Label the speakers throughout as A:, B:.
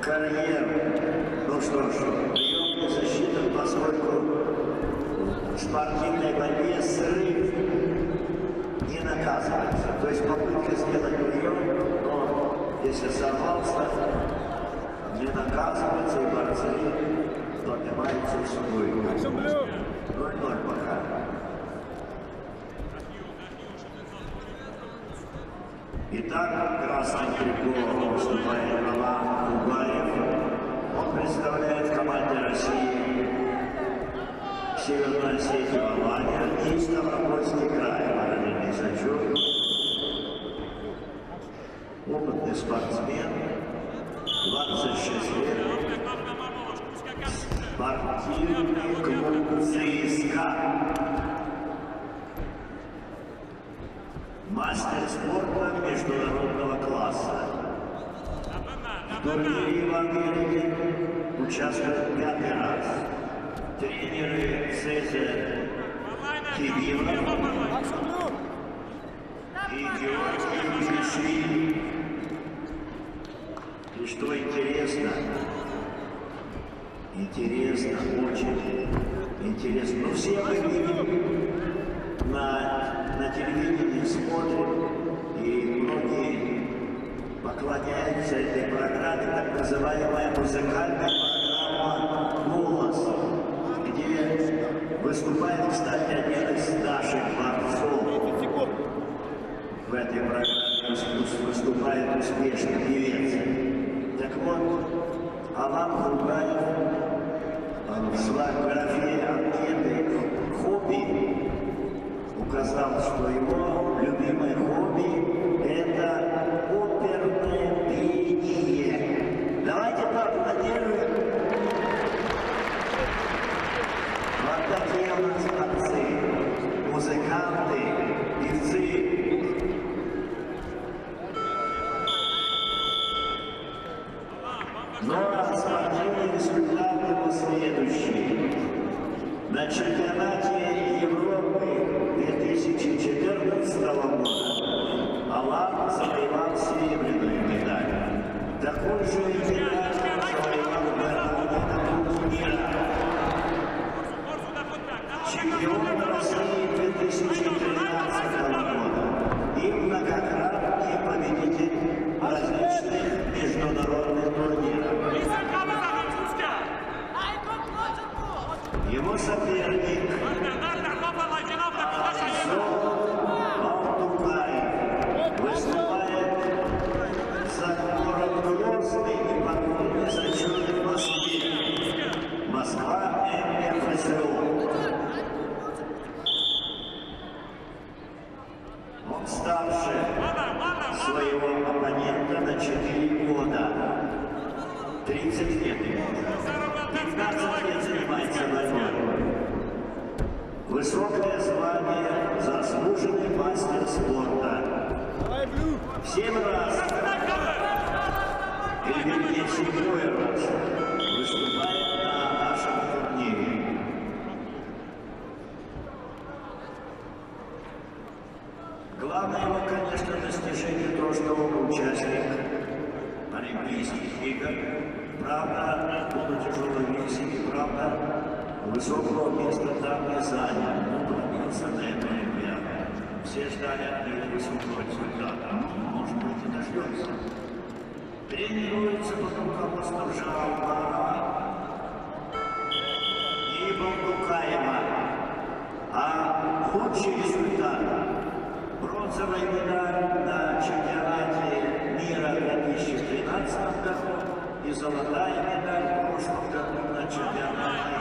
A: Карьер. Ну что ж, приемная защита, поскольку в спортивной борьбе срыв не наказывается. То есть попытка сделать прием, но если сорвался, не наказывается, и борцы поднимаются в судью. 0-0 пока. Итак, красный трико выступает Алан Кугаев. Он представляет команде России Северная Осетия, Алания и Ставропольский край. Параллельный зачет. Опытный спортсмен, 26 лет. Спортивный клуб ЦСКА. Мастер спорта международного класса. В турнире в Америке участвует 5-й раз. Тренеры Цезарь Кибиров и Георгий Мишвили. И что интересно, очень интересно. Ну, все мы видим на телевидении, смотрим, и многие поклоняются этой программе, так называемая музыкальная программа «Голос», где выступает, кстати, один из наших борцов. В этой программе выступает успешный певец. Так вот, Алан Кугаев в своей графе анкеты «Хобби» указал, что его любимое хобби – это оперное пение. Давайте поаплодируем. Вот такие у нас борцы, музыканты, певцы. Но спортивный результат его следующий. На чемпионате Европы 2014 года Алан завоевал серебряную медаль. Такую же медаль завоевал в этом турнире. Чемпион России 2013 года и многократный победитель различных международных турниров. Его соперник выступает за город Грозный и подводный зачет в Москве. Москва МФСУ. Он старше своего оппонента на 4 года. 30 лет ему. 15 лет занимается борьбой. Высокое звание заслуженный мастер спорта. 7 раз, или вернее 7-й раз, выступает на нашем турнире. Главное его, конечно, достижение то, что он участник Олимпийских игр. Правда, было тяжелой миссии, правда, высокого места там не занял, но добился на этой Олимпиаде. Все ждали от него высокого результата, может быть, и дождется. Тренируется под руководством Жарова и Бандукаева. А худший результат – бронзовая медаль на чемпионате мира в 2013 году и золотая медаль в прошлом году на чемпионате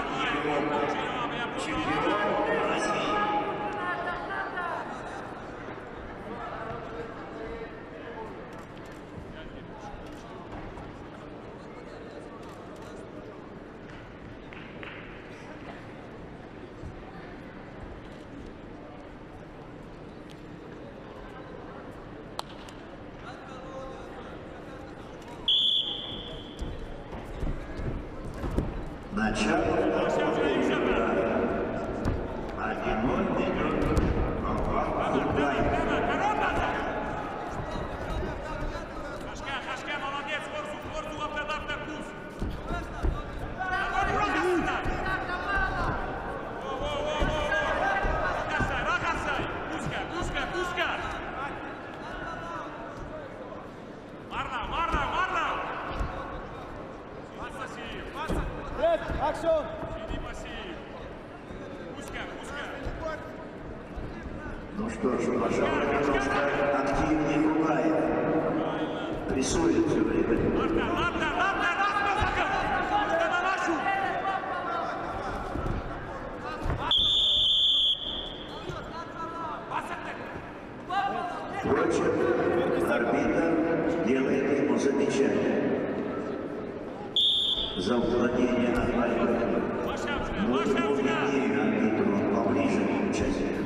A: Европы. Чемпион России. Начало второго тайма. 1-0 ведет Алан Кугаев. Ну что ж, пожалуй, немножко активнее Бугаев. Прессует все время. Впрочем, арбитр делает ему замечание за уклонение от борьбы. Нужно удлинение арбитру поближе к участнику.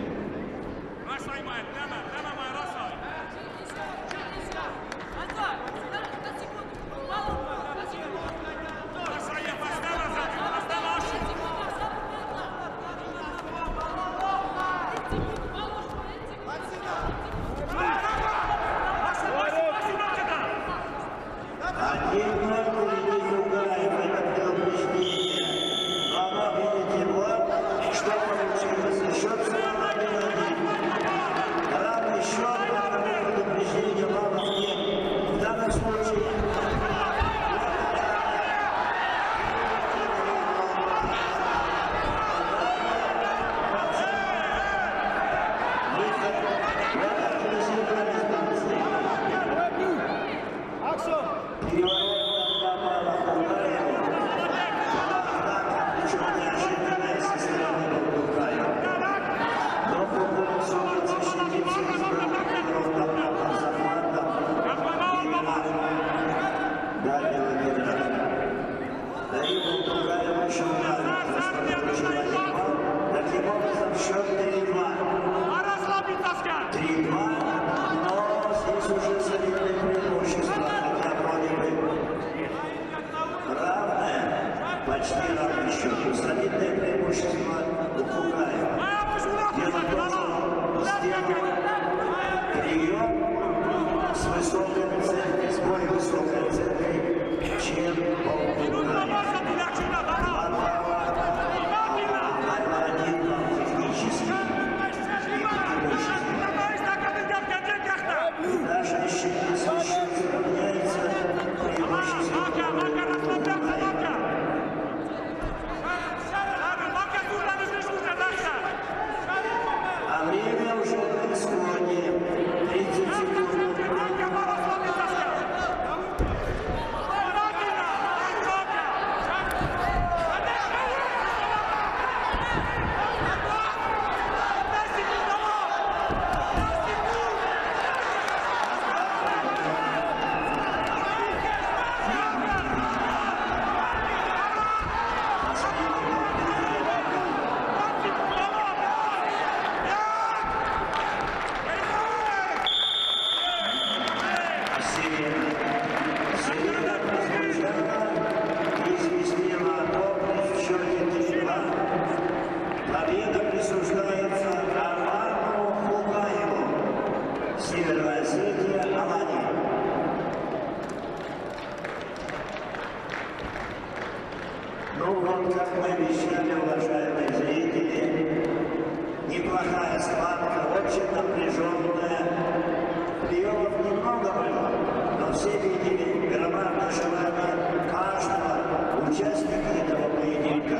A: Почти равный счет. Солидное преимущество у Бугаева. Дело в том, что сделал прием с высокой оценкой, с более высокой оценкой, чем у Бугаева. Один технический и даже если счет сравняется, преимущество время уже на исходе. 30 секунд. Победа присуждается Роману Бугаеву. Северная Осетия, Алания. Ну вот, как мы обещали, уважаемые зрители, неплохая схватка, очень напряженная. Приемов немного было, но все видели громадное желание каждого участника этого поединка